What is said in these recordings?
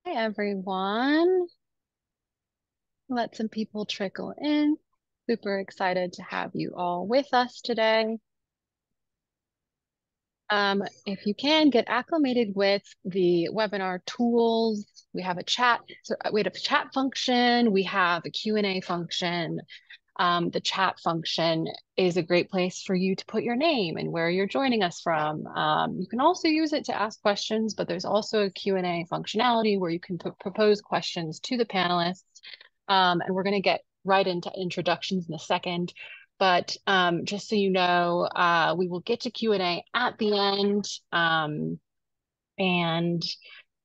Hi, everyone. Let some people trickle in. Super excited to have you all with us today. If you can get acclimated with the webinar tools, we have a chat. So we have a chat function. We have a Q&A function. The chat function is a great place for you to put your name and where you're joining us from. You can also use it to ask questions, but there's also a Q&A functionality where you can propose questions to the panelists. And we're going to get right into introductions in a second. But just so you know, we will get to Q&A at the end. And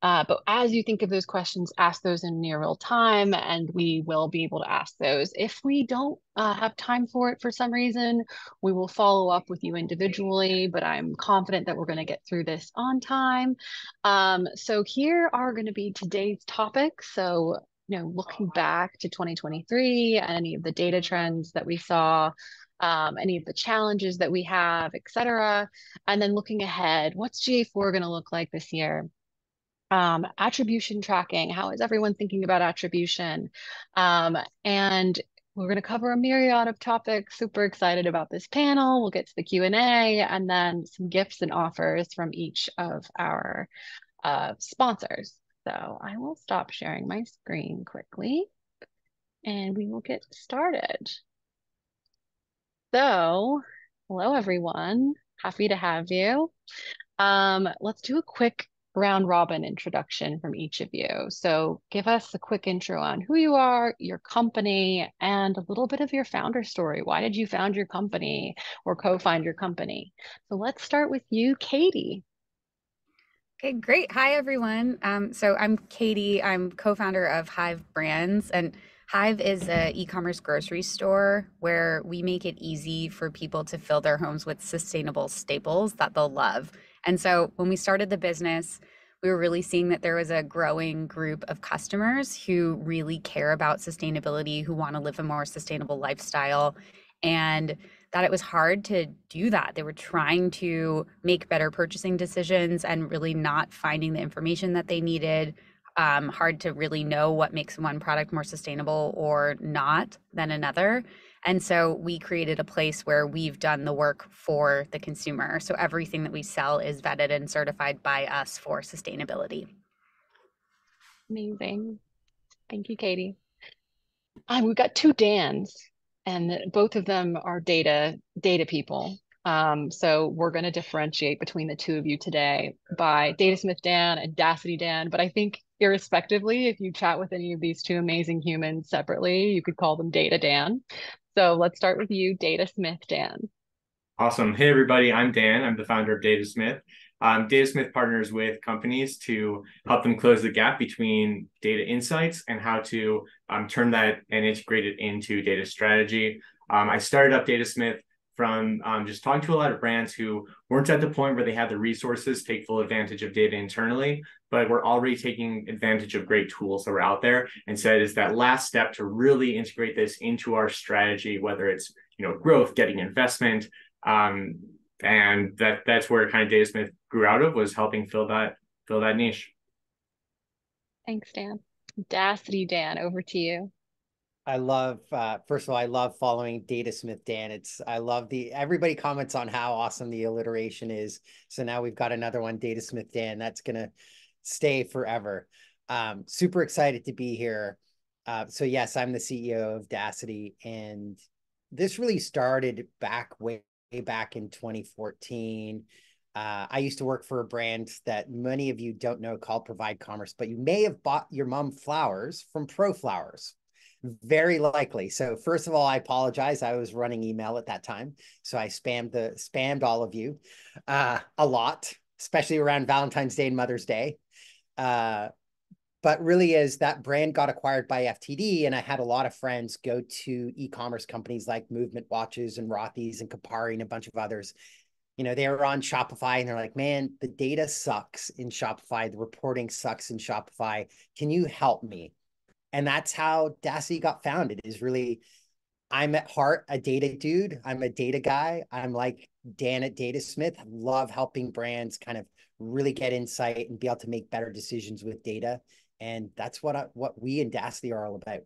but as you think of those questions, ask those in near real time, and we will be able to ask those. If we don't have time for it for some reason, we will follow up with you individually, but I'm confident that we're going to get through this on time. So here are going to be today's topics. So, looking back to 2023 and any of the data trends that we saw, any of the challenges that we have, et cetera. And then looking ahead, what's GA4 going to look like this year? Attribution tracking. How is everyone thinking about attribution? And we're going to cover a myriad of topics. Super excited about this panel. We'll get to the Q&A and then some gifts and offers from each of our sponsors. So I will stop sharing my screen quickly and we will get started. So, hello everyone. Happy to have you. Let's do a quick round robin introduction from each of you. So give us a quick intro on who you are, your company, and a little bit of your founder story. Why did you found your company or co-found your company? So let's start with you, Katie. Okay, great. Hi, everyone. So I'm Katie. I'm co-founder of Hive Brands, and Hive is an e-commerce grocery store where we make it easy for people to fill their homes with sustainable staples that they'll love. And so when we started the business, we were really seeing that there was a growing group of customers who really care about sustainability, who want to live a more sustainable lifestyle. And that it was hard to do that. They were trying to make better purchasing decisions and really not finding the information that they needed. Hard to really know what makes one product more sustainable or not than another. And so we created a place where we've done the work for the consumer. So everything that we sell is vetted and certified by us for sustainability. Amazing. Thank you, Katie. We've got two Dans, and both of them are data people. So we're going to differentiate between the two of you today by Datasmith Dan and Dacity Dan. But I think irrespectively, if you chat with any of these two amazing humans separately, you could call them Data Dan. So let's start with you, Datasmith Dan. Awesome. Hey, everybody. I'm Dan. I'm the founder of Datasmith. Datasmith partners with companies to help them close the gap between data insights and how to turn that and integrate it into data strategy. I started up Datasmith from just talking to a lot of brands who weren't at the point where they had the resources to take full advantage of data internally, but we're already taking advantage of great tools that are out there, and said it's that last step to really integrate this into our strategy, whether it's growth, getting investment, and that's where kind of Datasmith grew out of, was helping fill that niche. Thanks, Dan. Dacity Dan, over to you. I love, first of all, I love following Datasmith Dan. I love everybody comments on how awesome the alliteration is. So now we've got another one, Datasmith Dan. That's going to stay forever. Super excited to be here. So yes, I'm the CEO of Dacity, and this really started way back in 2014. I used to work for a brand that many of you don't know called Provide Commerce, but you may have bought your mom flowers from Pro Flowers. Very likely. So first of all, I apologize. I was running email at that time, so I spammed all of you a lot, especially around Valentine's Day and Mother's Day. But really, as that brand got acquired by FTD, and I had a lot of friends go to e-commerce companies like Movement Watches and Rothy's and Kapari and a bunch of others. They were on Shopify and they're like, man, the data sucks in Shopify. The reporting sucks in Shopify. Can you help me? And that's how Dacity got founded. Is really, I'm at heart a data dude. I'm a data guy. I'm like Dan at Datasmith. I love helping brands kind of really get insight and be able to make better decisions with data. And that's what we in Dacity are all about.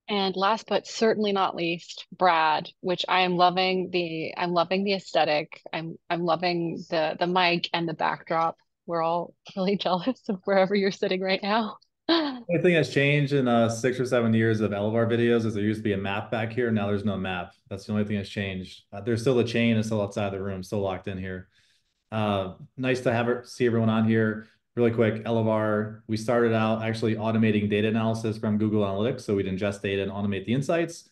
And last but certainly not least, Brad, which I'm loving the aesthetic. I'm loving the mic and the backdrop. We're all really jealous of wherever you're sitting right now. Only thing that's changed in 6 or 7 years of Elevar videos is there used to be a map back here. Now there's no map. That's the only thing that's changed. There's still a chain and still outside the room, still locked in here. Nice to see everyone on here. Really quick, Elevar, we started out actually automating data analysis from Google Analytics. So we'd ingest data and automate the insights.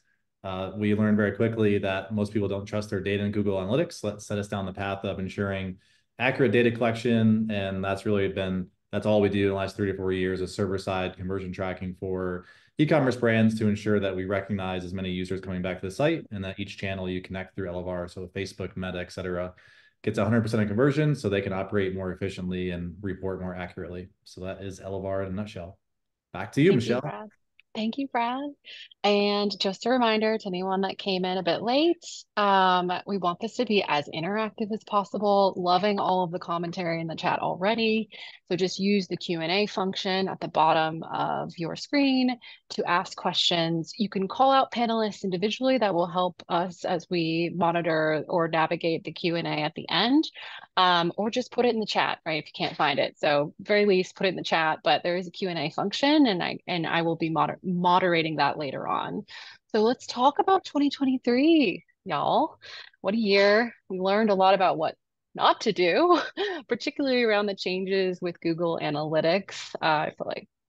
We learned very quickly that most people don't trust their data in Google Analytics. Let's set us down the path of ensuring accurate data collection. And that's all we do in the last 3 to 4 years is server-side conversion tracking for e-commerce brands to ensure that we recognize as many users coming back to the site and that each channel you connect through Elevar, so Facebook, Meta, et cetera, gets 100% of conversion so they can operate more efficiently and report more accurately. So that is Elevar in a nutshell. Back to you, Thank Michelle. you, Brad. Thank you, Brad. And just a reminder to anyone that came in a bit late, we want this to be as interactive as possible. Loving all of the commentary in the chat already. So just use the Q&A function at the bottom of your screen to ask questions. You can call out panelists individually. That will help us as we monitor or navigate the Q&A at the end, or just put it in the chat, right, if you can't find it. So very least put it in the chat, but there is a Q&A function, and I will be moderating that later on. So let's talk about 2023, y'all. What a year. We learned a lot about what not to do, particularly around the changes with Google Analytics.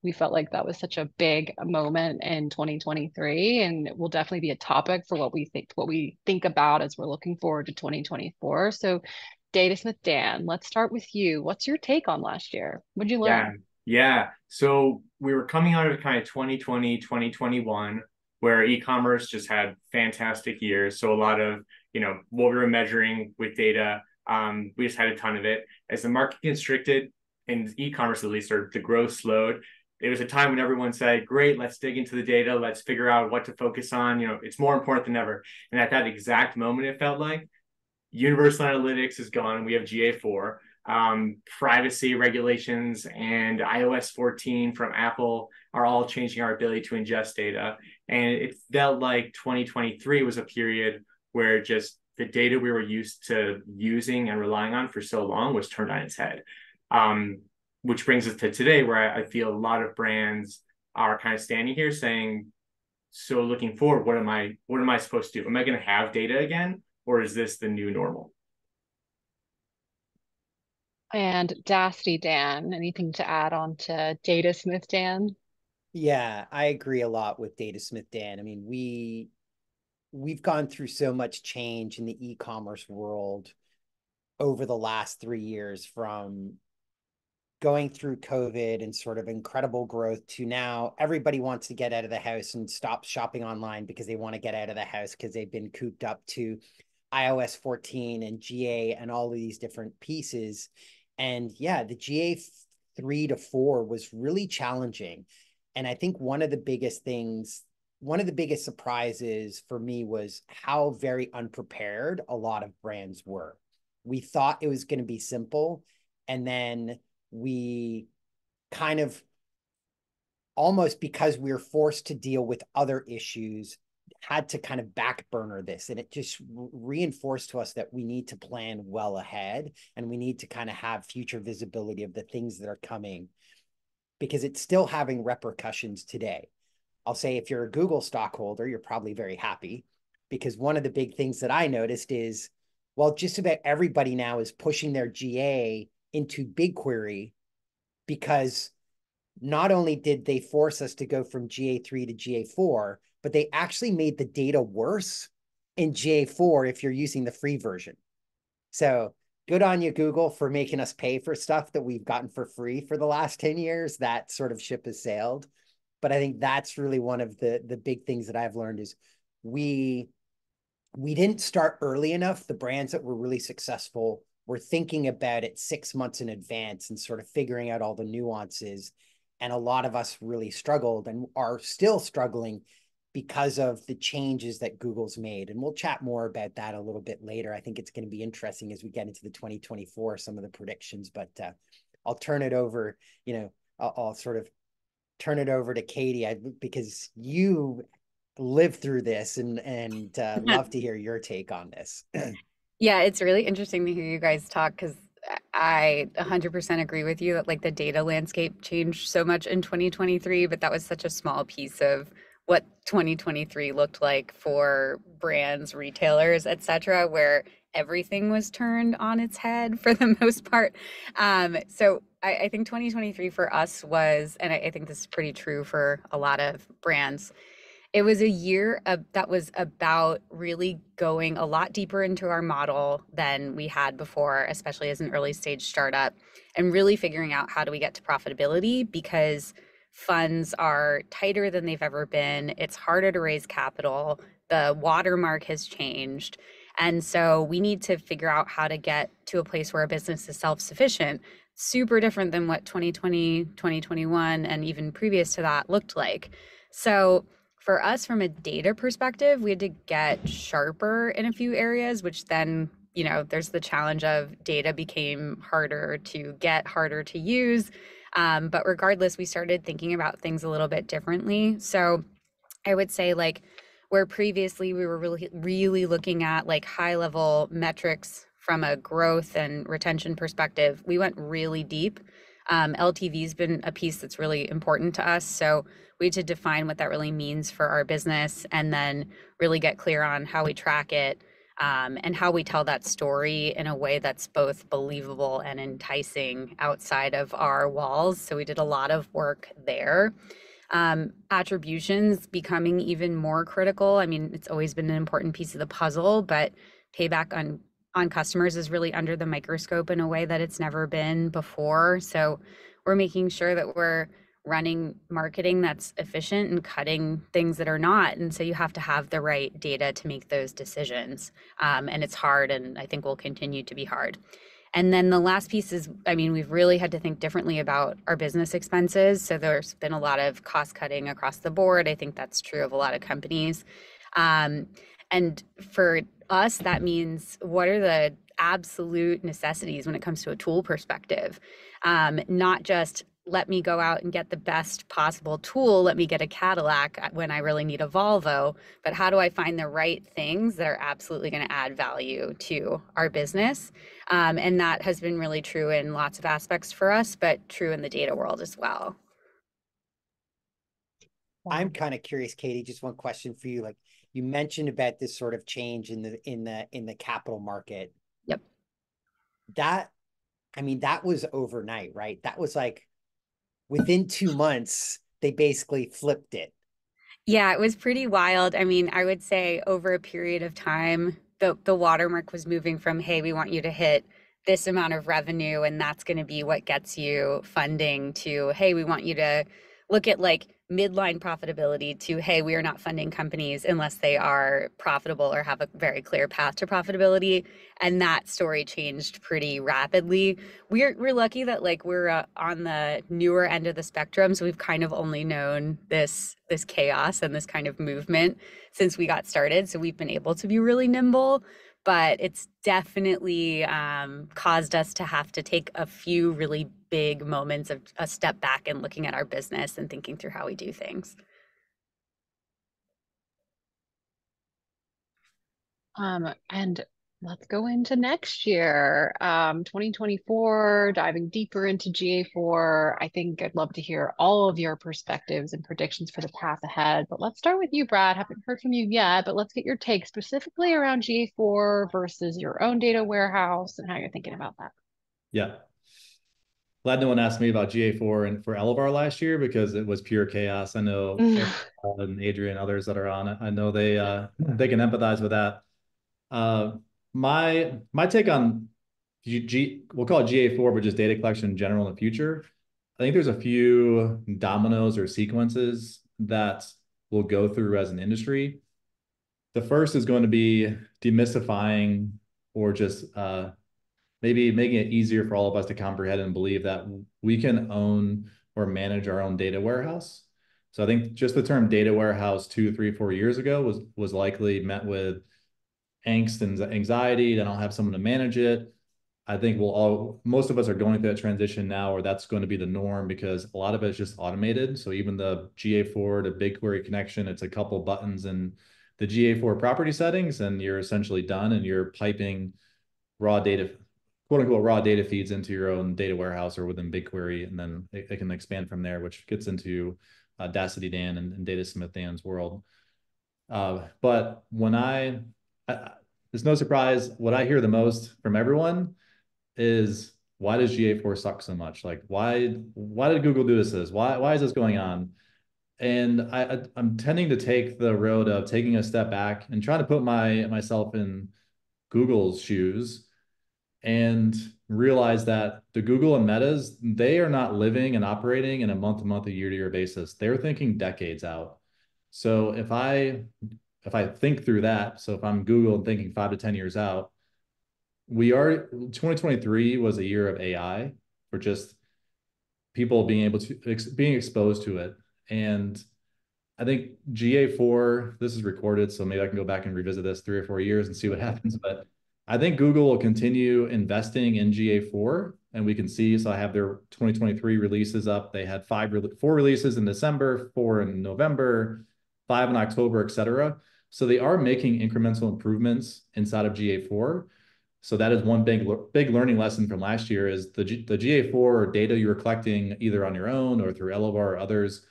We felt like that was such a big moment in 2023, and it will definitely be a topic for what we think about as we're looking forward to 2024. So Datasmith Dan, let's start with you. What's your take on last year? What'd you learn? Yeah. So we were coming out of kind of 2020, 2021, where e-commerce just had fantastic years. So a lot of, what we were measuring with data, we just had a ton of it. As the market constricted, in e-commerce at least, or the growth slowed, it was a time when everyone said, great, let's dig into the data. Let's figure out what to focus on. It's more important than ever. And at that exact moment, it felt like Universal Analytics is gone. We have GA4. Privacy regulations and iOS 14 from Apple are all changing our ability to ingest data. And it felt like 2023 was a period where just the data we were used to using and relying on for so long was turned on its head. Which brings us to today, where I feel a lot of brands are kind of standing here saying, so looking forward, what am I supposed to do? Am I going to have data again? Or is this the new normal? And Dacity Dan, anything to add on to Datasmith Dan? Yeah, I agree a lot with Datasmith Dan. I mean, we've gone through so much change in the e-commerce world over the last 3 years, from going through COVID and sort of incredible growth to now everybody wants to get out of the house and stop shopping online because they want to get out of the house because they've been cooped up, to iOS 14 and GA and all of these different pieces. And yeah, the GA 3 to 4 was really challenging. And I think one of the biggest surprises for me was how very unprepared a lot of brands were. We thought it was going to be simple, and then we kind of, almost because we were forced to deal with other issues, had to kind of back burner this. And it just reinforced to us that we need to plan well ahead, and we need to kind of have future visibility of the things that are coming, because it's still having repercussions today. I'll say if you're a Google stockholder, you're probably very happy, because one of the big things that I noticed is, well, just about everybody now is pushing their GA into BigQuery, because not only did they force us to go from GA3 to GA4, but they actually made the data worse in GA4 if you're using the free version. So good on you, Google, for making us pay for stuff that we've gotten for free for the last 10 years. That sort of ship has sailed. But I think that's really one of the big things that I've learned is we didn't start early enough. The brands that were really successful were thinking about it 6 months in advance and sort of figuring out all the nuances. And a lot of us really struggled and are still struggling because of the changes that Google's made. And we'll chat more about that a little bit later. I think it's going to be interesting as we get into the 2024, some of the predictions. But I'll turn it over, I'll sort of turn it over to Katie, because you lived through this, and love to hear your take on this. Yeah, it's really interesting to hear you guys talk because I 100% agree with you that like the data landscape changed so much in 2023, but that was such a small piece of what 2023 looked like for brands, retailers, etc., where everything was turned on its head for the most part. So I think 2023 for us was, and I think this is pretty true for a lot of brands, it was a year that was about really going a lot deeper into our model than we had before, especially as an early stage startup, and really figuring out how do we get to profitability because funds are tighter than they've ever been. It's harder to raise capital. The watermark has changed. And so we need to figure out how to get to a place where a business is self-sufficient, super different than what 2020, 2021, and even previous to that looked like. So for us, from a data perspective, we had to get sharper in a few areas, which then, there's the challenge of data became harder to get, harder to use. But regardless, we started thinking about things a little bit differently. So I would say like where previously we were really, really looking at like high level metrics from a growth and retention perspective, we went really deep. LTV has been a piece that's really important to us. So we had to define what that really means for our business and then really get clear on how we track it, and how we tell that story in a way that's both believable and enticing outside of our walls. So we did a lot of work there. Attributions becoming even more critical. I mean, it's always been an important piece of the puzzle, but payback on customers is really under the microscope in a way that it's never been before. So we're making sure that we're running marketing that's efficient and cutting things that are not. And so you have to have the right data to make those decisions. And it's hard, and I think will continue to be hard. And then the last piece is, I mean, we've really had to think differently about our business expenses. So there's been a lot of cost cutting across the board. I think that's true of a lot of companies. And for us, that means what are the absolute necessities when it comes to a tool perspective? Not just let me go out and get the best possible tool, let me get a Cadillac when I really need a Volvo, but how do I find the right things that are absolutely going to add value to our business? And that has been really true in lots of aspects for us, but true in the data world as well. I'm kind of curious, Katie, just one question for you. Like you mentioned about this sort of change in the capital market. Yep. That was overnight, right? That was like within 2 months, they basically flipped it. Yeah, it was pretty wild. I mean, I would say over a period of time, the watermark was moving from, hey, we want you to hit this amount of revenue, and that's going to be what gets you funding, to, hey, we want you to look at like midline profitability, to, hey, we are not funding companies unless they are profitable or have a very clear path to profitability. And that story changed pretty rapidly. We're lucky that like we're on the newer end of the spectrum, so we've kind of only known this chaos and this kind of movement since we got started. So we've been able to be really nimble, but it's definitely caused us to have to take a few really big moments of a step back and looking at our business and thinking through how we do things. And let's go into next year, 2024, diving deeper into GA4. I think I'd love to hear all of your perspectives and predictions for the path ahead. But let's start with you, Brad. Haven't heard from you yet, but let's get your take specifically around GA4 versus your own data warehouse and how you're thinking about that. Yeah. Glad no one asked me about GA4 and for Elevar last year because it was pure chaos. I know and Adrian, others that are on it, I know they can empathize with that. My take on we'll call it GA4, but just data collection in general in the future. I think there's a few dominoes or sequences that we'll go through as an industry. The first is going to be demystifying or just maybe making it easier for all of us to comprehend and believe that we can own or manage our own data warehouse. So I think just the term data warehouse 2, 3, 4 years ago was likely met with angst and anxiety. Then I'll have someone to manage it. I think most of us are going through that transition now, or that's going to be the norm because a lot of it is just automated. So even the GA4 to BigQuery connection, it's a couple buttons in the GA4 property settings, and you're essentially done, and you're piping raw data, quote unquote, raw data feeds into your own data warehouse or within BigQuery, and then it can expand from there, which gets into Dacity Dan and Datasmith Dan's world. But when it's no surprise, what I hear the most from everyone is, why does GA4 suck so much? Like, why did Google do this? Why is this going on? And I'm tending to take the road of taking a step back and trying to put myself in Google's shoes and realize that the Google and Metas, they are not living and operating in a month-to-month, a year-to-year basis. They're thinking decades out. So if I think through that, so if I'm Google and thinking 5 to 10 years out, 2023 was a year of AI for just people being exposed to it. And I think GA4, this is recorded, so maybe I can go back and revisit this 3 or 4 years and see what happens. But I think Google will continue investing in GA4, and we can see, so I have their 2023 releases up. They had 4 releases in December, 4 in November, 5 in October, et cetera. So they are making incremental improvements inside of GA4. So that is one big learning lesson from last year, is the GA4 data you were collecting either on your own or through Elevar or others.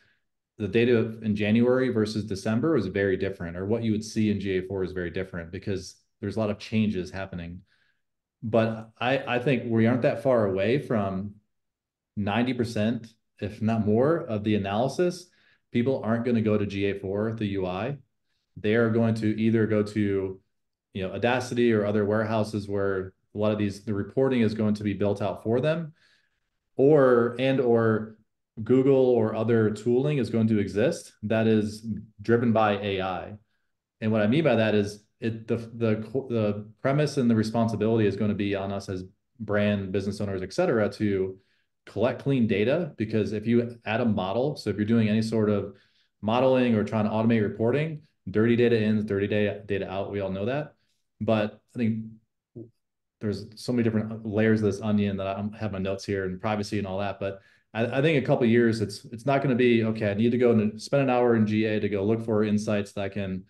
The data in January versus December was very different, or what you would see in GA4 is very different because there's a lot of changes happening. But I think we aren't that far away from 90%, if not more, of the analysis. People aren't going to go to GA4, the UI. They are going to either go to Audacity or other warehouses where a lot of the reporting is going to be built out for them, or Google or other tooling is going to exist that is driven by AI. And what I mean by that is the premise and the responsibility is going to be on us as brand business owners, et cetera, to collect clean data. Because if you add a model, so if you're doing any sort of modeling or trying to automate reporting, dirty data in, dirty data out, we all know that. But I think there's so many different layers of this onion that I have my notes here, and privacy and all that. But I think a couple of years, it's not going to be, okay, I need to go and spend an hour in GA to go look for insights that I can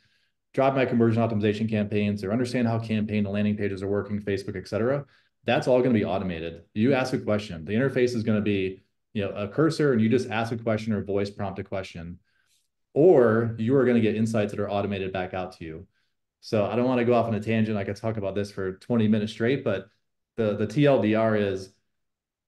drive my conversion optimization campaigns or understand how campaign and landing pages are working, Facebook, et cetera. That's all going to be automated. You ask a question. The interface is going to be a cursor, and you just ask a question or voice prompt a question. Or you are going to get insights that are automated back out to you. So I don't want to go off on a tangent. I could talk about this for 20 minutes straight, but the TLDR is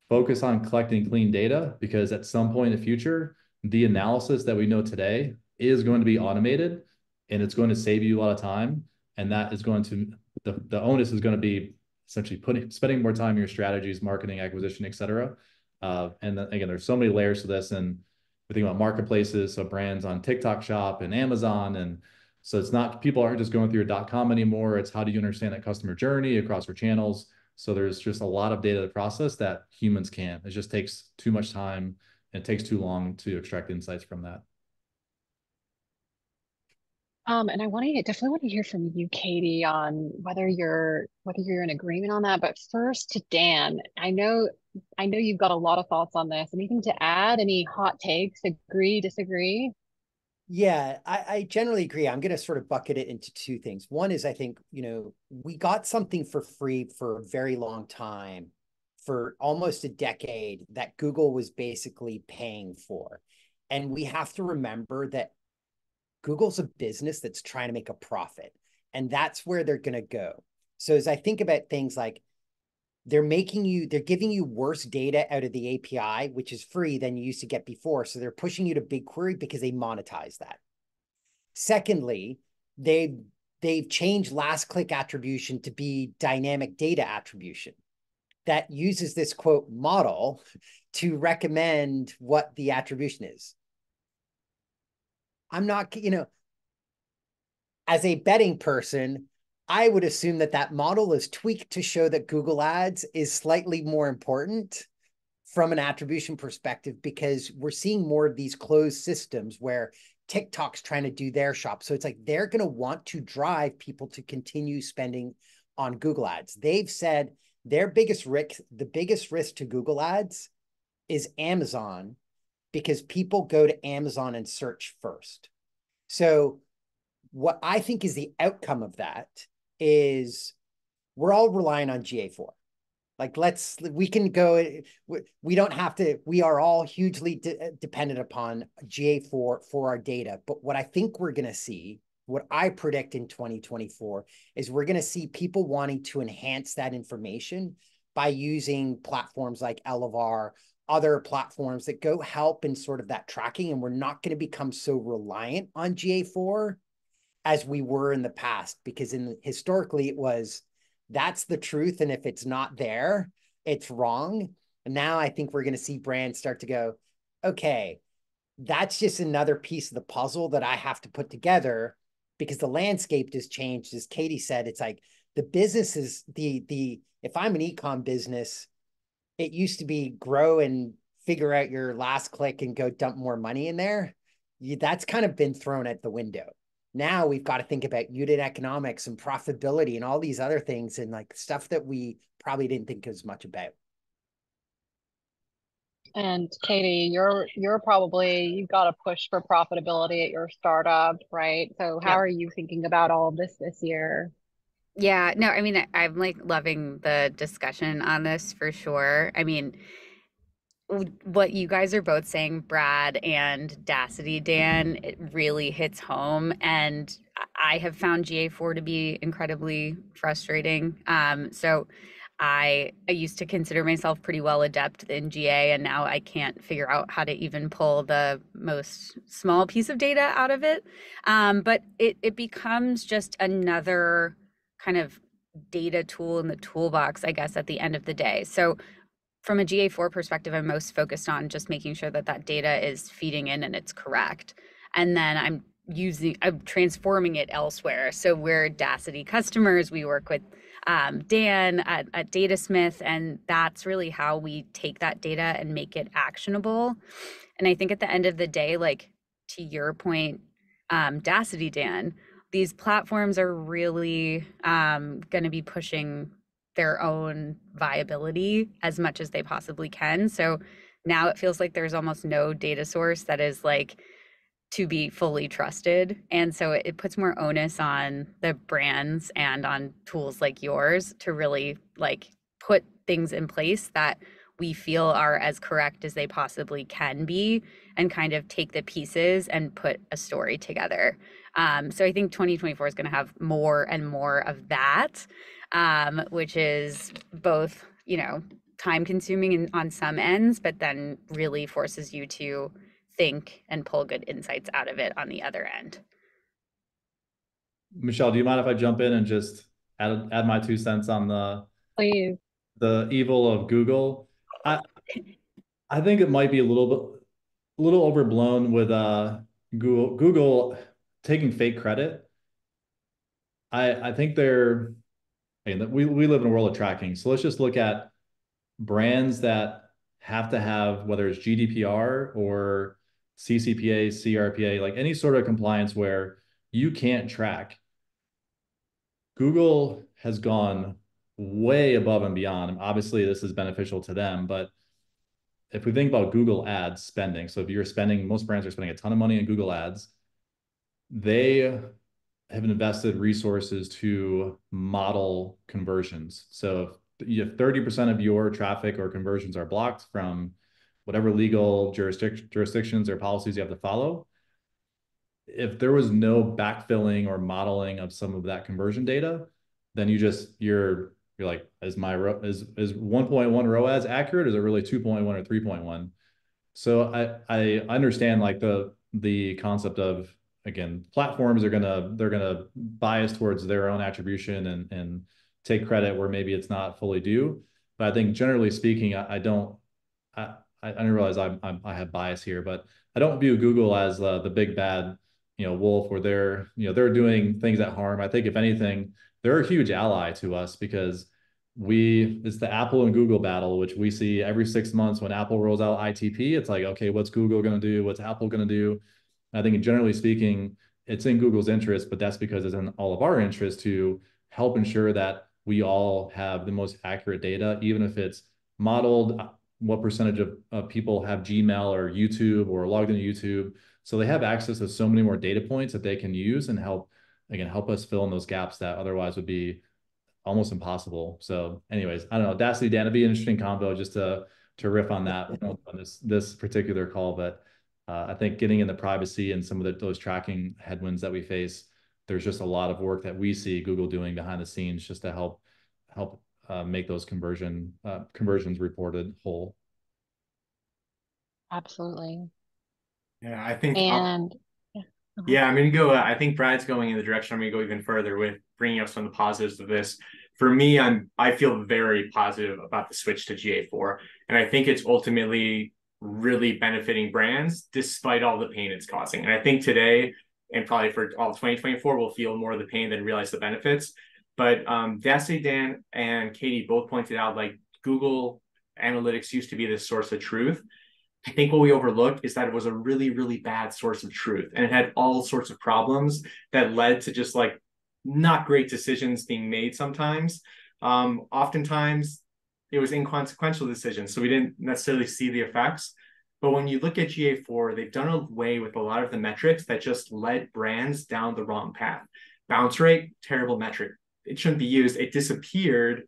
focus on collecting clean data, because at some point in the future, the analysis that we know today is going to be automated, and it's going to save you a lot of time. And that is going to, the onus is going to be essentially spending more time in your strategies, marketing, acquisition, et cetera. And then, again, there's so many layers to this, and we think about marketplaces, so brands on TikTok Shop and Amazon. And so it's not, people aren't just going through your .com anymore. It's how do you understand that customer journey across your channels? So there's just a lot of data to process that humans can't. It just takes too much time, and it takes too long to extract insights from that. And I definitely want to hear from you, Katie, on whether you're in agreement on that. But first to Dan, I know you've got a lot of thoughts on this. Anything to add? Any hot takes? Agree, disagree? Yeah, I generally agree. I'm going to sort of bucket it into two things. One is, I think, we got something for free for a very long time, for almost a decade, that Google was basically paying for. And we have to remember that Google's a business that's trying to make a profit, and that's where they're going to go. So as I think about things like, they're giving you worse data out of the API, which is free, than you used to get before. So they're pushing you to BigQuery because they monetize that. Secondly, they've changed last click attribution to be dynamic data attribution that uses this quote model to recommend what the attribution is. I'm not, as a betting person, I would assume that model is tweaked to show that Google Ads is slightly more important from an attribution perspective, because we're seeing more of these closed systems where TikTok's trying to do their shop. So it's like they're going to want to drive people to continue spending on Google Ads. They've said their biggest risk, the biggest risk to Google Ads is Amazon, because people go to Amazon and search first. So what I think is the outcome of that is we're all relying on GA4. Like, we can go, we don't have to, we are all hugely dependent upon GA4 for our data. But what I think we're going to see, what I predict in 2024, is we're going to see people wanting to enhance that information by using platforms like Elevar, other platforms that go help in sort of that tracking. And we're not going to become so reliant on GA4 as we were in the past, because historically it was, that's the truth. And if it's not there, it's wrong. And now I think we're going to see brands start to go, okay, that's just another piece of the puzzle that I have to put together, because the landscape has changed. As Katie said, it's like the business is if I'm an e-com business, it used to be grow and figure out your last click and go dump more money in there. That's kind of been thrown at the window. Now we've got to think about unit economics and profitability and all these other things, and like stuff that we probably didn't think as much about. And Katie, you've got to push for profitability at your startup, right? So how Yep. are you thinking about all of this year? Yeah, no, I mean, I'm like loving the discussion on this for sure. I mean, what you guys are both saying, Brad and Dacity Dan, it really hits home. And I have found GA4 to be incredibly frustrating. So I used to consider myself pretty well adept in GA, and now I can't figure out how to even pull the most small piece of data out of it. But it becomes just another kind of data tool in the toolbox, I guess, at the end of the day. So from a GA4 perspective, I'm most focused on just making sure that that data is feeding in and it's correct. And then I'm transforming it elsewhere. So we're Dacity customers. We work with Dan at Datasmith, and that's really how we take that data and make it actionable. And I think at the end of the day, like to your point, Dacity Dan, these platforms are really going to be pushing their own viability as much as they possibly can. So now it feels like there's almost no data source that is like to be fully trusted. And so it puts more onus on the brands and on tools like yours to really like put things in place that we feel are as correct as they possibly can be, and kind of take the pieces and put a story together. So I think 2024 is going to have more and more of that, which is both, time consuming on some ends, but then really forces you to think and pull good insights out of it on the other end. Michelle, do you mind if I jump in and just add my 2 cents on Please. the evil of Google? I think it might be a little overblown with Google taking fake credit. I think we live in a world of tracking. So let's just look at brands that have to have, whether it's GDPR or CCPA, CRPA, like any sort of compliance where you can't track. Google has gone way above and beyond. Obviously, this is beneficial to them, but if we think about Google Ads spending, so if you're spending, most brands are spending a ton of money in Google Ads, they have invested resources to model conversions. So if 30% of your traffic or conversions are blocked from whatever legal jurisdictions or policies you have to follow, if there was no backfilling or modeling of some of that conversion data, then you're like, is 1.1 ROAS accurate? Is it really 2.1 or 3.1? So I understand like the concept of, again, platforms they're gonna bias towards their own attribution and take credit where maybe it's not fully due. But I think generally speaking, I don't realize I have bias here, but I don't view Google as the big bad wolf, where they're doing things that harm. I think if anything, they're a huge ally to us, because it's the Apple and Google battle, which we see every 6 months when Apple rolls out ITP. It's like, okay, what's Google going to do? What's Apple going to do? I think generally speaking, it's in Google's interest, but that's because it's in all of our interest to help ensure that we all have the most accurate data, even if it's modeled what percentage of people have Gmail or YouTube or logged into YouTube. So they have access to so many more data points that they can use and help, again, help us fill in those gaps that otherwise would be almost impossible. So anyways, I don't know, Audacity, Dan, it'd be an interesting combo just to riff on that on this particular call. But I think getting in the privacy and some of those tracking headwinds that we face, there's just a lot of work that we see Google doing behind the scenes just to help make those conversions reported whole. Absolutely. Yeah, I think And yeah, I'm going to go. I think Brad's going in the direction I'm going to go even further with bringing up some of the positives of this. For me, I feel very positive about the switch to GA4, and I think it's ultimately really benefiting brands despite all the pain it's causing. And I think today, and probably for all 2024, we'll feel more of the pain than realize the benefits. But Dasty, Dan, and Katie both pointed out, like, Google Analytics used to be this source of truth. I think what we overlooked is that it was a really, really bad source of truth, and it had all sorts of problems that led to just like not great decisions being made sometimes. Oftentimes it was inconsequential decisions, so we didn't necessarily see the effects. But when you look at GA4, they've done away with a lot of the metrics that just led brands down the wrong path. Bounce rate, terrible metric. It shouldn't be used. It disappeared.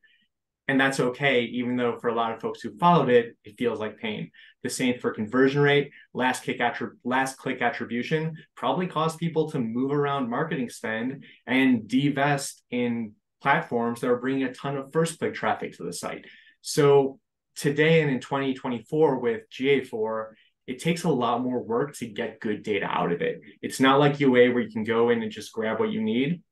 And that's okay, even though for a lot of folks who followed it, it feels like pain. The same for conversion rate, last click attribution probably caused people to move around marketing spend and divest in platforms that are bringing a ton of first click traffic to the site. So today and in 2024 with GA4, it takes a lot more work to get good data out of it. It's not like UA where you can go in and just grab what you need,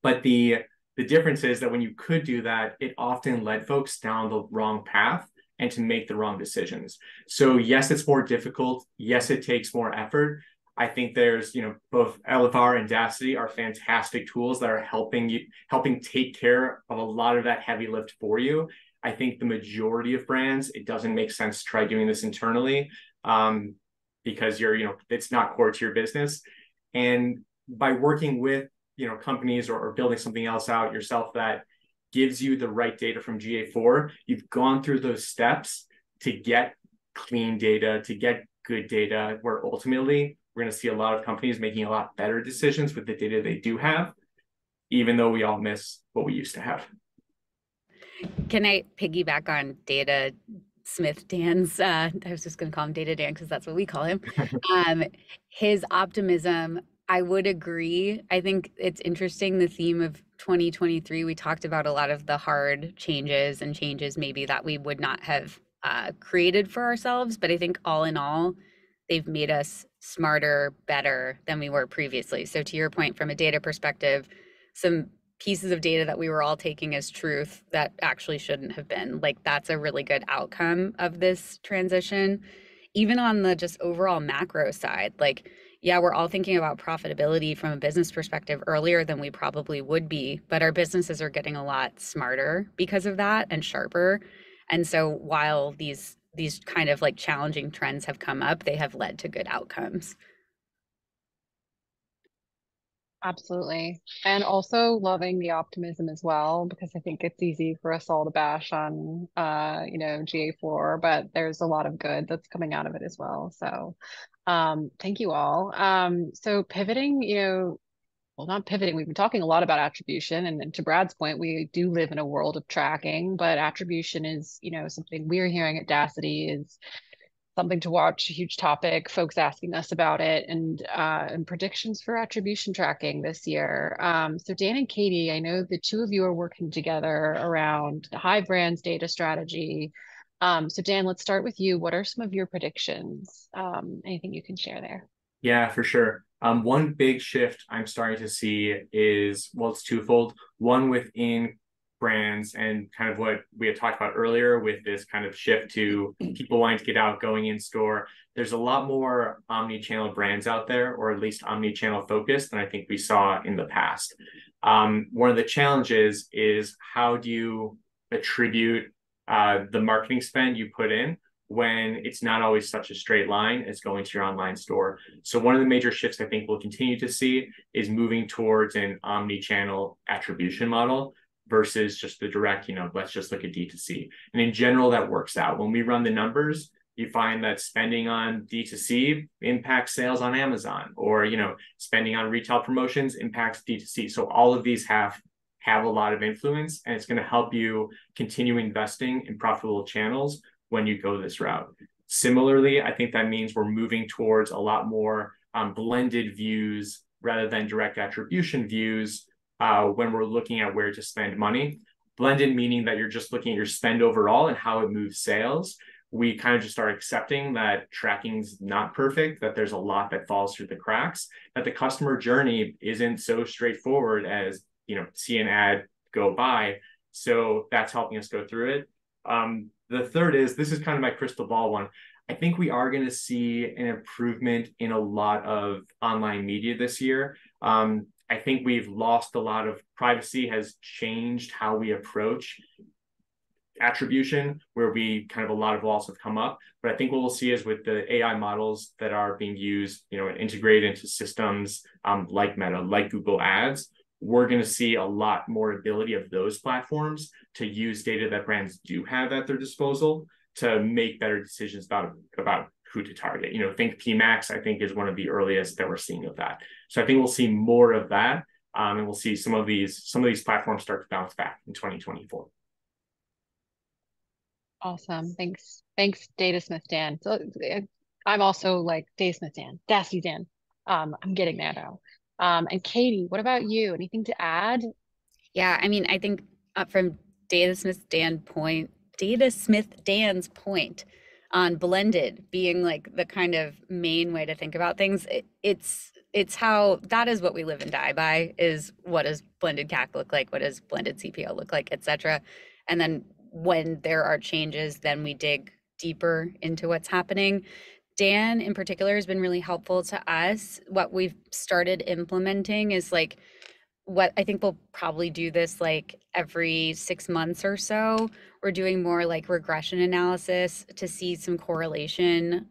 but the difference is that when you could do that, it often led folks down the wrong path and to make the wrong decisions. So yes, it's more difficult. Yes, it takes more effort. I think there's, both LFR and Audacity are fantastic tools that are helping take care of a lot of that heavy lift for you. I think the majority of brands, it doesn't make sense to try doing this internally because it's not core to your business. And by working with companies or building something else out yourself that gives you the right data from GA4, you've gone through those steps to get clean data, to get good data, where ultimately we're going to see a lot of companies making a lot better decisions with the data they do have, even though we all miss what we used to have. Can I piggyback on Data Smith Dan's, I was just going to call him Data Dan because that's what we call him, his optimism. I would agree. I think it's interesting, the theme of 2023, we talked about a lot of the hard changes and changes maybe that we would not have created for ourselves. But I think all in all, they've made us smarter, better than we were previously. So to your point, from a data perspective, some pieces of data that we were all taking as truth that actually shouldn't have been, like, that's a really good outcome of this transition. Even on the just overall macro side, like, yeah, we're all thinking about profitability from a business perspective earlier than we probably would be, but our businesses are getting a lot smarter because of that and sharper. And so while these kind of like challenging trends have come up, they have led to good outcomes. Absolutely. And also loving the optimism as well, because I think it's easy for us all to bash on, GA4, but there's a lot of good that's coming out of it as well. So thank you all. So pivoting, well, not pivoting, we've been talking a lot about attribution, and to Brad's point, we do live in a world of tracking, but attribution is, something we're hearing at Audacity is something to watch, a huge topic, folks asking us about it, and predictions for attribution tracking this year. So Dan and Katie, I know the two of you are working together around the Hive Brands data strategy. So Dan, let's start with you. What are some of your predictions? Anything you can share there? Yeah, for sure. One big shift I'm starting to see is, well, it's twofold. One within brands and kind of what we had talked about earlier with this kind of shift to people wanting to get out, going in store. There's a lot more omni-channel brands out there, or at least omni-channel focused, than I think we saw in the past. One of the challenges is, how do you attribute the marketing spend you put in when it's not always such a straight line as going to your online store? So one of the major shifts I think we'll continue to see is moving towards an omni-channel attribution model, versus just the direct, let's just look at D2C. And in general, that works out. When we run the numbers, you find that spending on D2C impacts sales on Amazon, or, spending on retail promotions impacts D2C. So all of these have a lot of influence, and it's going to help you continue investing in profitable channels when you go this route. Similarly, I think that means we're moving towards a lot more blended views rather than direct attribution views when we're looking at where to spend money. Blended meaning that you're just looking at your spend overall and how it moves sales. We kind of just start accepting that tracking's not perfect, that there's a lot that falls through the cracks, that the customer journey isn't so straightforward as, see an ad, go buy. So that's helping us go through it. The third is, this is kind of my crystal ball one. I think we are going to see an improvement in a lot of online media this year. I think we've lost a lot of privacy, has changed how we approach attribution, where we kind of a lot of walls have come up. But I think what we'll see is with the AI models that are being used, and integrated into systems like Meta, like Google Ads, we're going to see a lot more ability of those platforms to use data that brands do have at their disposal to make better decisions about who to target. Think PMax, I think, is one of the earliest that we're seeing of that. So I think we'll see more of that, and we'll see some of these platforms start to bounce back in 2024. Awesome. Thanks, Datasmith Dan. So I'm also like Datasmith Dan, Dacity Dan. I'm getting there now. And Katie, what about you? Anything to add? Yeah, I mean, I think from Datasmith Dan's point on blended being like the kind of main way to think about things, it's how that is what we live and die by, is what does blended CAC look like, what does blended CPO look like, etc. And then when there are changes, then we dig deeper into what's happening. Dan in particular has been really helpful to us. What we've started implementing is like, what I think we'll probably do this like every 6 months or so. We're doing more like regression analysis to see some correlation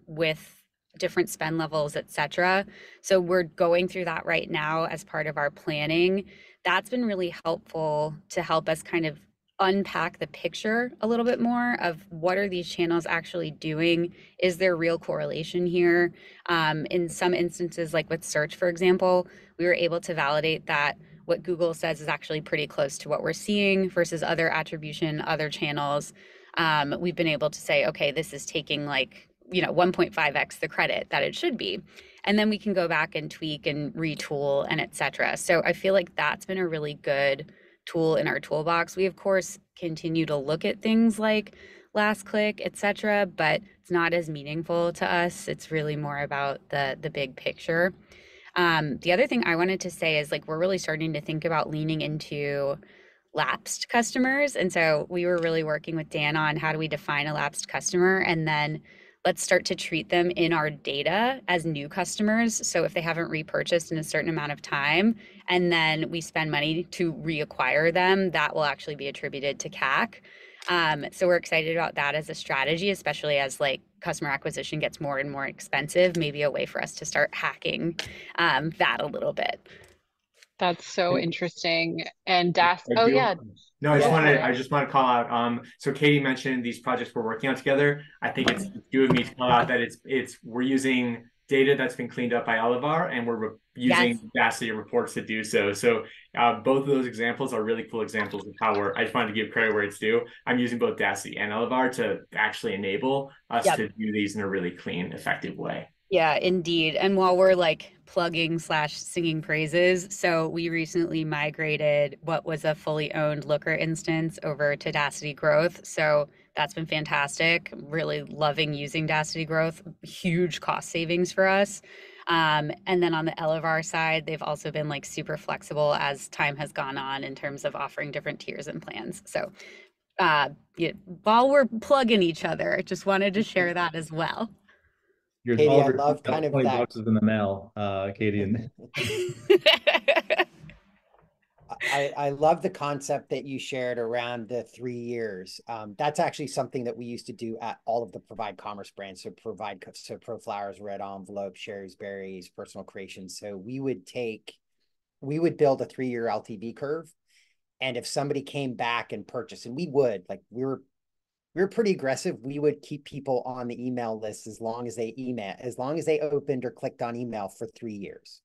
with different spend levels, etc. So we're going through that right now as part of our planning. That's been really helpful to help us kind of unpack the picture a little bit more of what are these channels actually doing? Is there real correlation here? In some instances, like with search, for example, we were able to validate that what Google says is actually pretty close to what we're seeing versus other attribution, other channels. We've been able to say, okay, this is taking like, 1.5x the credit that it should be. And then we can go back and tweak and retool and et cetera. So I feel like that's been a really good tool in our toolbox. We of course continue to look at things like last click, etc., but it's not as meaningful to us. It's really more about the big picture. The other thing I wanted to say is like we're really starting to think about leaning into lapsed customers. And so we were really working with Dan on how do we define a lapsed customer, and then let's start to treat them in our data as new customers. So if they haven't repurchased in a certain amount of time, and then we spend money to reacquire them, that will actually be attributed to CAC. So we're excited about that as a strategy, especially as like customer acquisition gets more and more expensive, maybe a way for us to start hacking that a little bit. That's so interesting. And yeah. No, I Yeah. just want to call out. So Katie mentioned these projects we're working on together. I think it's due of me to call out that we're using data that's been cleaned up by Elevar, and we're using Dacity reports to do so. So both of those examples are really cool examples of how I just wanted to give credit where it's due. I'm using both Dacity and Elevar to actually enable us to do these in a really clean, effective way. Yeah, indeed. And while we're like plugging/singing praises, so we recently migrated what was a fully owned Looker instance over to Dacity Growth. So that's been fantastic. Really loving using Dacity Growth. Huge cost savings for us. And then on the Elevar side, they've also been like super flexible as time has gone on in terms of offering different tiers and plans. So while we're plugging each other, I just wanted to share that as well. Katie, I love kind of 20 that. boxes in the mail, Katie. And I love the concept that you shared around the 3 years. That's actually something that we used to do at all of the Provide Commerce brands. So ProFlowers, Red Envelope, Sherry's Berries, Personal Creations. So we would build a 3-year LTV curve, And if somebody came back and purchased, and we would, like, we were pretty aggressive. We would keep people on the email list as long as they opened or clicked on email for 3 years.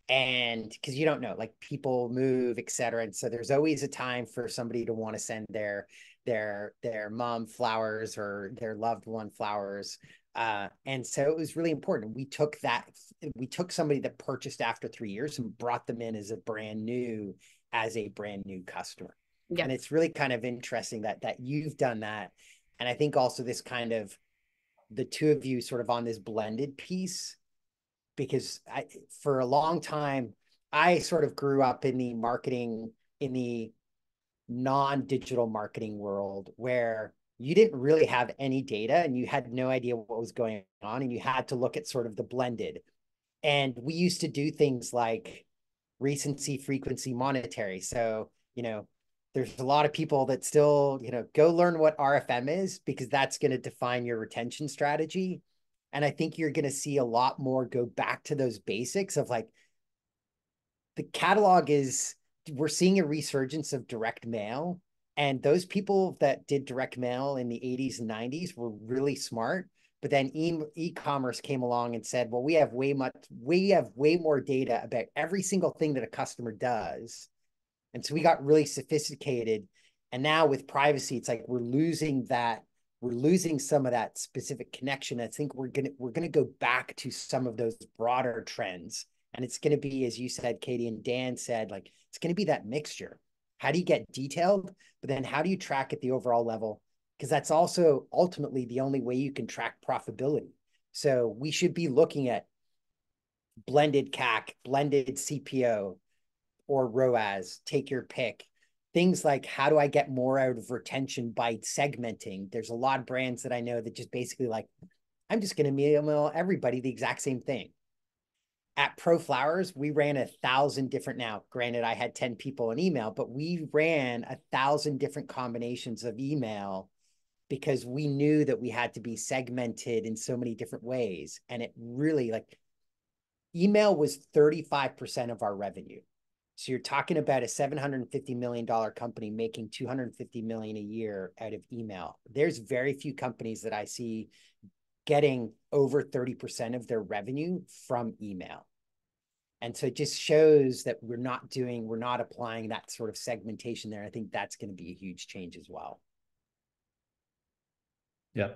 And because you don't know, like, people move, etc. And so there's always a time for somebody to want to send their mom flowers or their loved one flowers. And so it was really important. We took somebody that purchased after 3 years and brought them in as a brand new customer. Yeah. And it's really kind of interesting that you've done that. And I think also this kind of, the two of you sort of on this blended piece, because for a long time, I sort of grew up in the marketing, in the non-digital marketing world, where you didn't really have any data and you had no idea what was going on, and you had to look at sort of the blended. And we used to do things like recency, frequency, monetary. So, there's a lot of people that still, go learn what RFM is, because that's going to define your retention strategy. And I think you're going to see a lot more go back to those basics of, like, the catalog we're seeing a resurgence of direct mail. And those people that did direct mail in the 80s and 90s were really smart. But then e-commerce came along and said, well, we have way more data about every single thing that a customer does. And so we got really sophisticated. And now with privacy, it's like we're losing some of that specific connection. I think we're gonna go back to some of those broader trends. And it's gonna be, as you said, Katie, and Dan said, like, it's gonna be that mixture. How do you get detailed? But then how do you track at the overall level? Because that's also ultimately the only way you can track profitability. So we should be looking at blended CAC, blended CPO, or ROAS, take your pick. Things like, how do I get more out of retention by segmenting? There's a lot of brands that I know that just basically, like, I'm just going to email everybody the exact same thing. At ProFlowers, we ran 1,000 different, now granted I had 10 people in email, but we ran 1,000 different combinations of email, because we knew that we had to be segmented in so many different ways. And it really, like, email was 35% of our revenue. So you're talking about a $750 million company making $250 million a year out of email. There's very few companies that I see getting over 30% of their revenue from email. And so it just shows that we're not applying that sort of segmentation there. I think that's going to be a huge change as well. Yeah.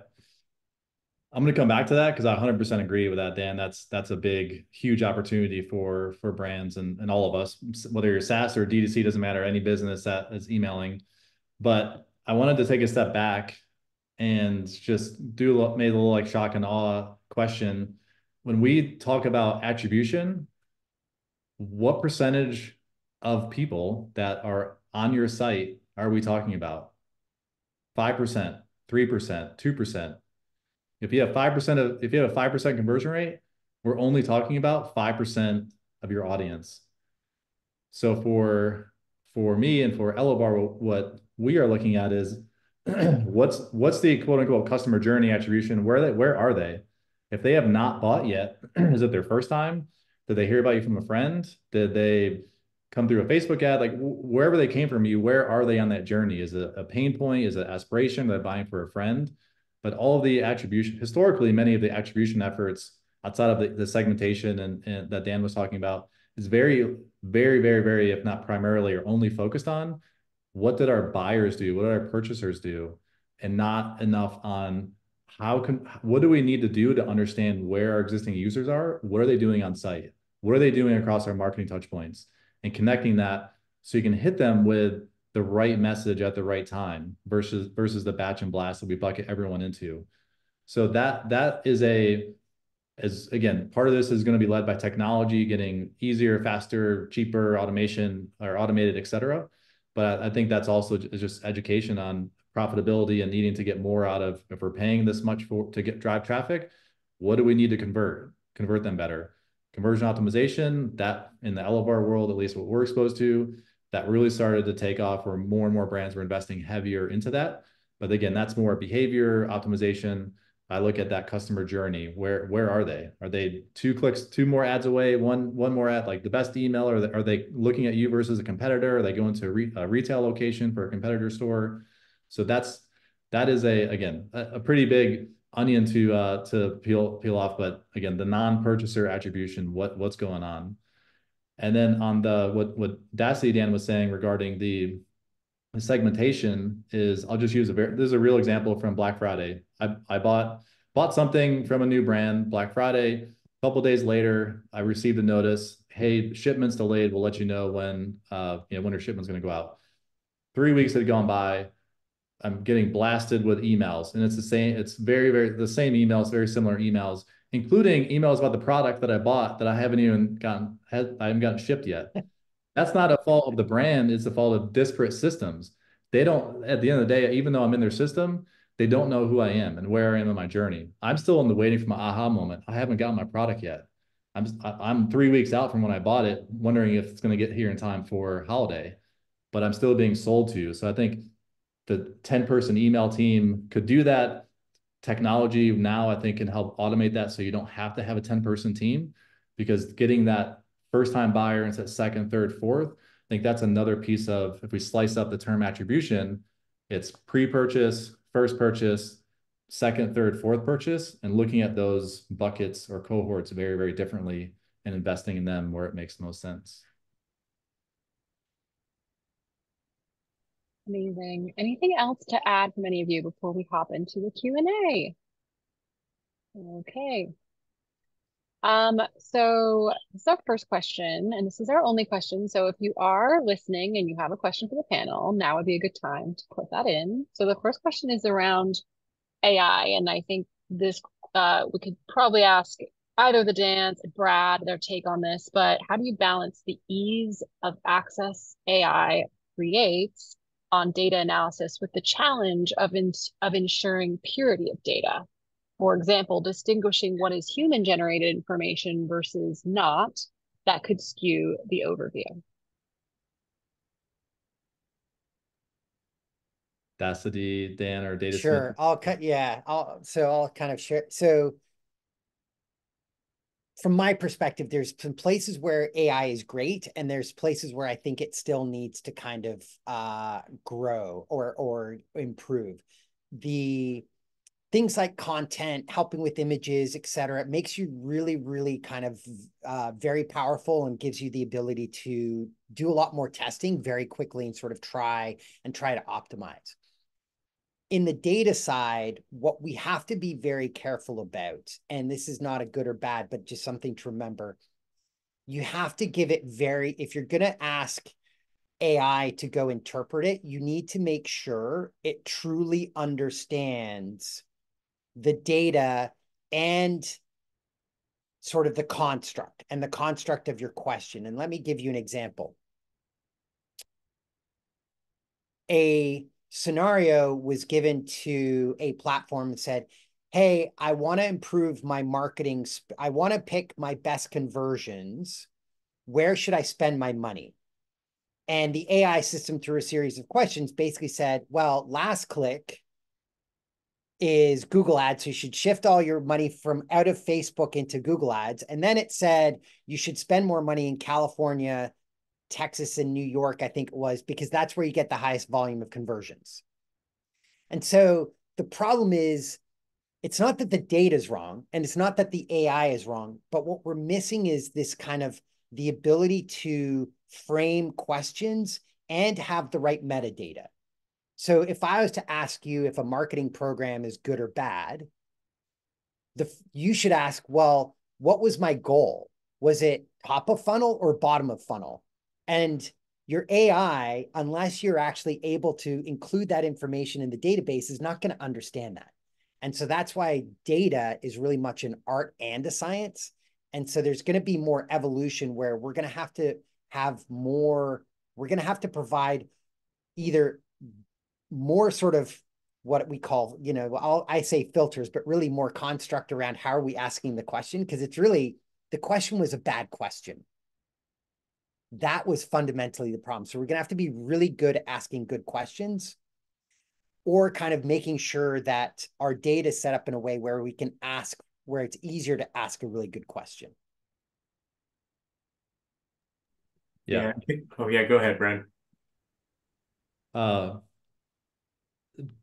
I'm going to come back to that because I 100% agree with that, Dan. That's a big, huge opportunity for brands and all of us, whether you're SaaS or D2C, doesn't matter, any business that is emailing. But I wanted to take a step back and just made a little like shock and awe question. When we talk about attribution, what percentage of people that are on your site are we talking about? 5%, 3%, 2%. If you have 5% conversion rate, we're only talking about 5% of your audience. So for me and for Elevar, what we are looking at is what's the quote unquote customer journey attribution? Where are they? If they have not bought yet, is it their first time? Did they hear about you from a friend? Did they come through a Facebook ad? Like, wherever they came from you, where are they on that journey? Is it a pain point? Is it aspiration? They're buying for a friend? But all of the attribution, historically, many of the attribution efforts outside of the segmentation and that Dan was talking about is very, very, very, very, if not primarily or only focused on what did our buyers do? What did our purchasers do? And not enough on what do we need to do to understand where our existing users are? What are they doing on site? What are they doing across our marketing touch points? And connecting that so you can hit them with the right message at the right time versus the batch and blast that we bucket everyone into. So that is again, part of this is going to be led by technology, getting easier, faster, cheaper, automation or automated, et cetera. But I think that's also just education on profitability and needing to get more out of, if we're paying this much to drive traffic, what do we need to convert them better? Conversion optimization, that in the Elevar world, at least what we're exposed to, that really started to take off, where more and more brands were investing heavier into that. But again, that's more behavior optimization. I look at that customer journey. Where are they? Are they 2 clicks, 2 more ads away, one more ad, like the best email? Or are they looking at you versus a competitor? Are they going to a retail location for a competitor store? So that is again a pretty big onion to peel off. But again, the non-purchaser attribution, what's going on? And then on the what Dasty Dan was saying regarding the segmentation is, I'll just use this is a real example from Black Friday. I bought something from a new brand Black Friday. A couple days later, I received a notice, hey, shipment's delayed. We'll let you know when when your shipment's going to go out. 3 weeks had gone by. I'm getting blasted with emails, and it's the same. It's very the same emails, very similar emails, including emails about the product that I bought that I haven't even I haven't gotten shipped yet. That's not a fault of the brand. It's the fault of disparate systems. They don't, at the end of the day, even though I'm in their system, they don't know who I am and where I am in my journey. I'm still in the waiting for my aha moment. I haven't gotten my product yet. I'm 3 weeks out from when I bought it, wondering if it's going to get here in time for holiday, but I'm still being sold to. So I think the 10-person email team could do that. Technology now, I think, can help automate that so you don't have to have a 10-person team, because getting that first-time buyer into second, third, fourth, I think that's another piece of, if we slice up the term attribution, it's pre-purchase, first purchase, second, third, fourth purchase, and looking at those buckets or cohorts very differently and investing in them where it makes the most sense. Amazing. Anything else to add from any of you before we hop into the Q&A? Okay. So this is our first question, and this is our only question. So if you are listening and you have a question for the panel, now would be a good time to put that in. So the first question is around AI, and I think this we could probably ask either the Dans, Brad, their take on this, but how do you balance the ease of access AI creates on data analysis with the challenge of ensuring purity of data? For example, distinguishing what is human-generated information versus not, that could skew the overview. Dasty, Dan, or Data Sure. Smith? I'll kind of share. So from my perspective, there's some places where AI is great, and there's places where I think it still needs to kind of grow or improve. The things like content, helping with images, et cetera, it makes you really kind of very powerful and gives you the ability to do a lot more testing very quickly and sort of try to optimize. In the data side, what we have to be very careful about, and this is not a good or bad, but just something to remember, you have to give it if you're going to ask AI to go interpret it, you need to make sure it truly understands the data and sort of the construct of your question. And let me give you an example. A scenario was given to a platform and said, hey, I want to improve my marketing. I want to pick my best conversions. Where should I spend my money? And the AI system, through a series of questions, basically said, well, last click is Google Ads. So you should shift all your money from out of Facebook into Google Ads. And then it said you should spend more money in California, Texas, and New York, I think it was, because that's where you get the highest volume of conversions. And so the problem is, it's not that the data is wrong, and it's not that the AI is wrong, but what we're missing is this kind of the ability to frame questions and have the right metadata. So if I was to ask you if a marketing program is good or bad, you should ask, well, what was my goal? Was it top of funnel or bottom of funnel? And your AI, unless you're actually able to include that information in the database, is not going to understand that. And so that's why data is really much an art and a science. And so there's going to be more evolution where we're going to provide either more sort of what we call, I say filters, but really more construct around how are we asking the question? Because it's really, the question was a bad question. That was fundamentally the problem. So we're going to have to be really good at asking good questions. or kind of making sure that our data is set up in a way where we can ask, where it's easier to ask a really good question. Yeah. Oh yeah, go ahead, Brent.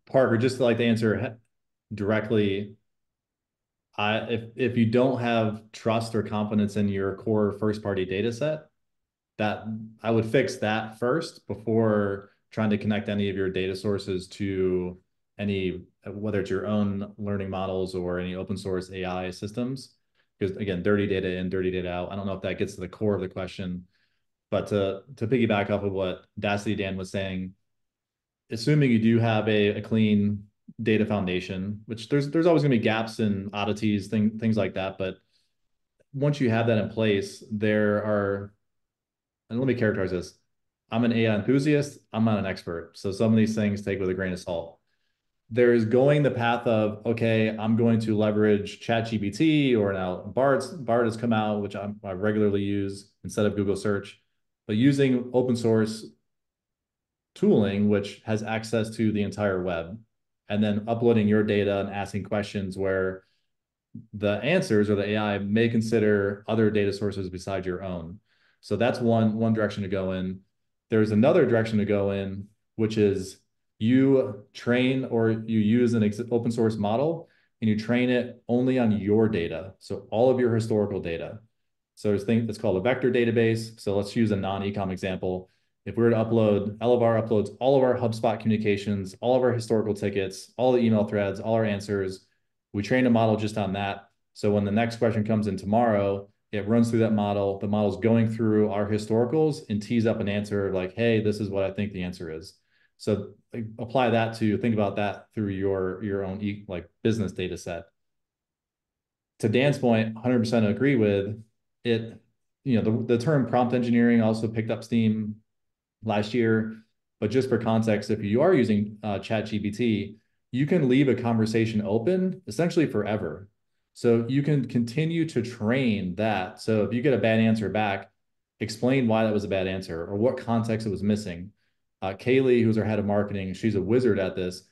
Parker, just to like to answer directly, if you don't have trust or confidence in your core first party data set, that I would fix that first before trying to connect any of your data sources to any, whether it's your own learning models or any open source AI systems. Because again, dirty data in, dirty data out. I don't know if that gets to the core of the question, but to piggyback off of what Dacity Dan was saying, assuming you do have a clean data foundation, which there's always going to be gaps and oddities, things like that. But once you have that in place, there are, and let me characterize this. I'm an AI enthusiast. I'm not an expert. So some of these things take with a grain of salt. There's going the path of, okay, I'm going to leverage ChatGPT, or now Bard has come out, which I regularly use instead of Google search, but using open source tooling, which has access to the entire web, and then uploading your data and asking questions where the answers or the AI may consider other data sources besides your own. So that's one direction to go in. There's another direction to go in, which is you train or you use an open source model and you train it only on your data. So all of your historical data. So there's things that's called a vector database. So let's use a non-ecom example. If we were to upload, Elevar uploads all of our HubSpot communications, all of our historical tickets, all the email threads, all our answers. We train a model just on that. So when the next question comes in tomorrow, it runs through that model. The model's going through our historicals and tees up an answer like, hey, this is what I think the answer is. So apply that to think about that through your own like business data set. To Dan's point, 100% agree with it. You know, the term prompt engineering also picked up steam last year. But just for context, if you are using ChatGPT, you can leave a conversation open essentially forever. So you can continue to train that. So if you get a bad answer back, explain why that was a bad answer or what context it was missing. Kaylee, who's our head of marketing, she's a wizard at this,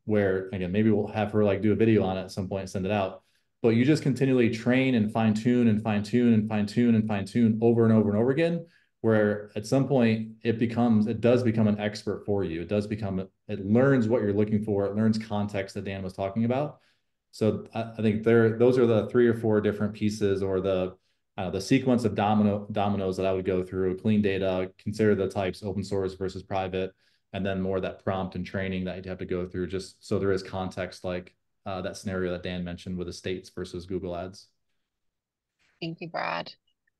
where again, maybe we'll have her like do a video on it at some point and send it out. But you just continually train and fine tune and fine tune and fine tune and fine tune over and over and over again, where at some point it does become an expert for you. It learns what you're looking for. It learns context that Dan was talking about. So I think those are the 3 or 4 different pieces, or the sequence of dominoes that I would go through. Clean data, consider the types, open source versus private, and then more that prompt and training that you'd have to go through, just so there is context, like that scenario that Dan mentioned with the states versus Google Ads. Thank you, Brad.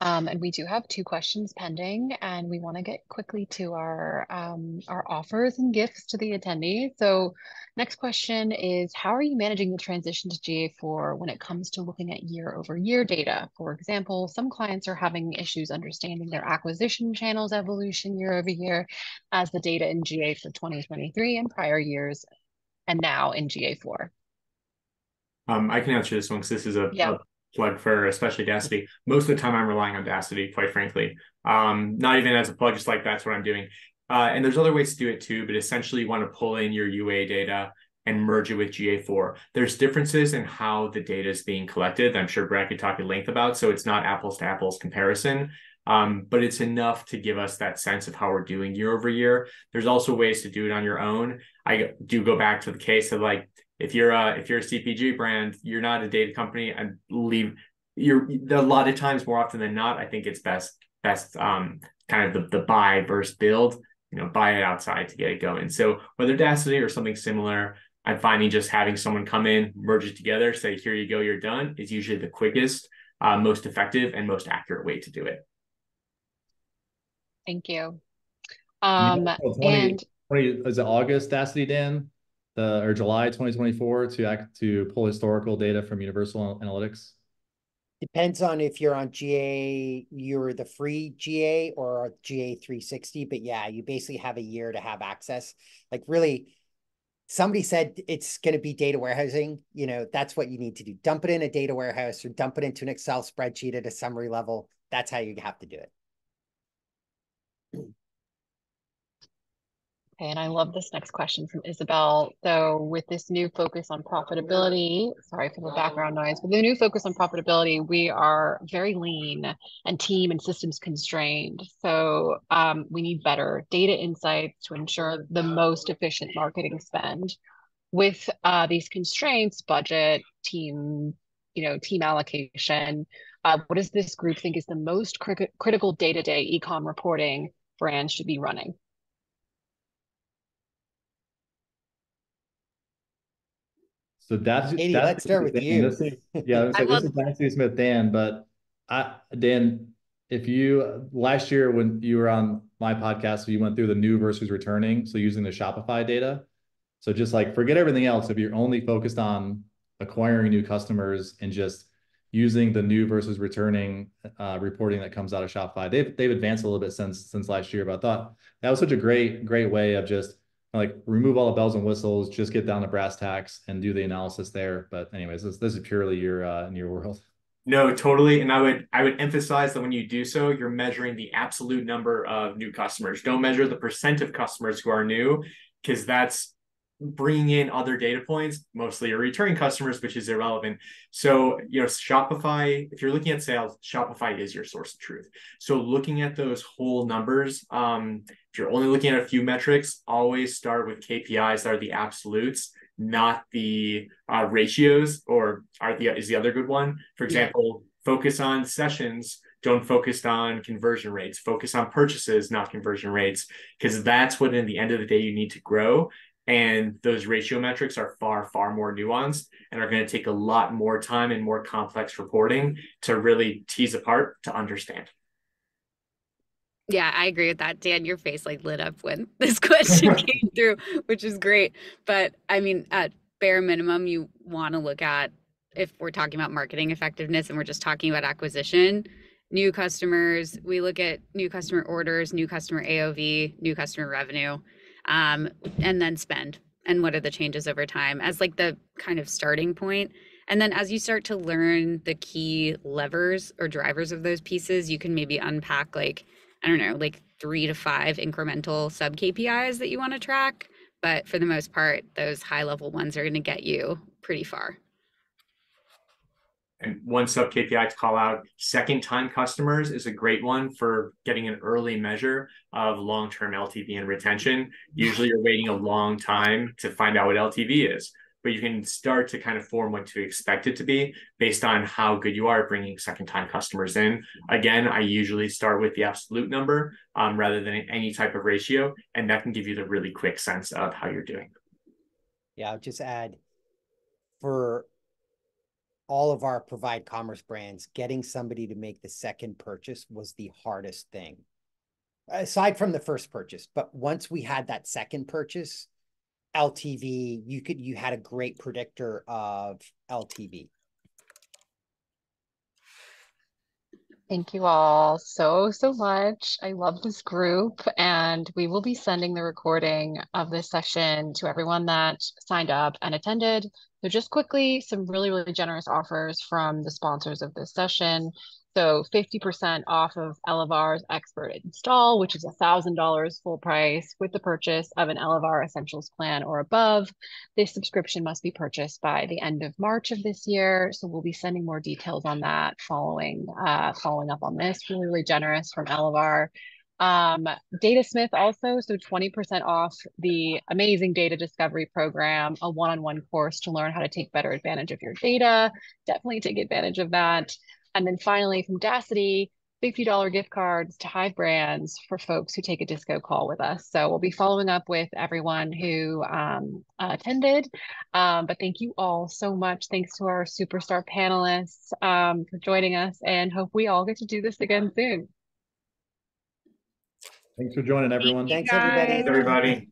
And we do have 2 questions pending, and we want to get quickly to our offers and gifts to the attendees. So next question is, how are you managing the transition to GA4 when it comes to looking at year-over-year data? For example, some clients are having issues understanding their acquisition channels evolution year-over-year as the data in GA for 2023 and prior years, and now in GA4. I can answer this one because this is a plug for especially Dacity. Most of the time I'm relying on Dacity, quite frankly. Not even as a plug, just like that's what I'm doing. And there's other ways to do it too, but essentially you want to pull in your UA data and merge it with GA4. There's differences in how the data is being collected that I'm sure Brad could talk at length about, so it's not apples to apples comparison. But it's enough to give us that sense of how we're doing year over year. There's also ways to do it on your own. I do go back to the case of like, if you're a CPG brand, you're not a data company, and a lot of times, more often than not, I think it's best kind of the buy versus build, buy it outside to get it going. So whether Dacity or something similar, I'm finding just having someone come in, merge it together, say, here you go, you're done, is usually the quickest, most effective, and most accurate way to do it. Thank you. And is it August, Dacity, Dan? Or July 2024 to pull historical data from Universal Analytics? Depends on if you're on GA, you're the free GA or GA 360. But yeah, you basically have a year to have access. Like really, somebody said it's going to be data warehousing. That's what you need to do. Dump it in a data warehouse or dump it into an Excel spreadsheet at a summary level. That's how you have to do it. Okay, and I love this next question from Isabel. So with this new focus on profitability, sorry for the background noise, but the new focus on profitability, we are very lean and team and systems constrained. So we need better data insights to ensure the most efficient marketing spend. With these constraints, budget, team, team allocation, what does this group think is the most critical day-to-day e-com reporting brands should be running? So Katie, let's start with you. This is, yeah, this is Dynasty Smith Dan, but Dan, if you last year when you were on my podcast, you went through the new versus returning, so using the Shopify data. So just like forget everything else. If you're only focused on acquiring new customers and just using the new versus returning reporting that comes out of Shopify, they've advanced a little bit since last year. But I thought that was such a great way of just like remove all the bells and whistles, just get down to brass tacks and do the analysis there. But anyways, this is purely your in your world. No, totally. And I would emphasize that when you do so, you're measuring the absolute number of new customers. Don't measure the percent of customers who are new, because that's bringing in other data points, mostly your returning customers, which is irrelevant. So, Shopify, if you're looking at sales, Shopify is your source of truth. So looking at those whole numbers, if you're only looking at a few metrics, always start with KPIs that are the absolutes, not the ratios, or is the other good one. For example, focus on sessions. Don't focus on conversion rates. Focus on purchases, not conversion rates, because that's what, in the end of the day, you need to grow. And those ratio metrics are far, far more nuanced and are going to take a lot more time and more complex reporting to really tease apart to understand. Yeah, I agree with that. Dan, your face like lit up when this question came through, which is great. But I mean, at bare minimum, you want to look at, if we're talking about marketing effectiveness and we're just talking about acquisition, new customers, we look at new customer orders, new customer AOV, new customer revenue, and then spend. And what are the changes over time as like the kind of starting point. And then as you start to learn the key levers or drivers of those pieces, you can maybe unpack like, I don't know, like 3 to 5 incremental sub KPIs that you want to track. But for the most part, those high level ones are going to get you pretty far. And one sub KPI to call out, second time customers is a great one for getting an early measure of long-term LTV and retention. Usually you're waiting a long time to find out what LTV is, but you can start to kind of form what to expect it to be based on how good you are at bringing second time customers in. Again, I usually start with the absolute number rather than any type of ratio, and that can give you the really quick sense of how you're doing. Yeah, I'll just add, for all of our Provide Commerce brands, getting somebody to make the second purchase was the hardest thing, aside from the first purchase. But once we had that second purchase, LTV, you had a great predictor of LTV. Thank you all so much. I love this group, and we will be sending the recording of this session to everyone that signed up and attended. So just quickly, some really, really generous offers from the sponsors of this session. So 50% off of Elevar's Expert Install, which is $1,000 full price with the purchase of an Elevar Essentials plan or above. This subscription must be purchased by the end of March of this year. So we'll be sending more details on that following up on this. Really, really generous from Elevar. Datasmith also, so 20% off the amazing data discovery program, a one-on-one course to learn how to take better advantage of your data. Definitely take advantage of that. And then finally from Dacity, $50 gift cards to Hive Brands for folks who take a disco call with us. So we'll be following up with everyone who attended. But thank you all so much. Thanks to our superstar panelists for joining us, and hope we all get to do this again soon. Thanks for joining, everyone. Thanks, everybody. Thanks, everybody.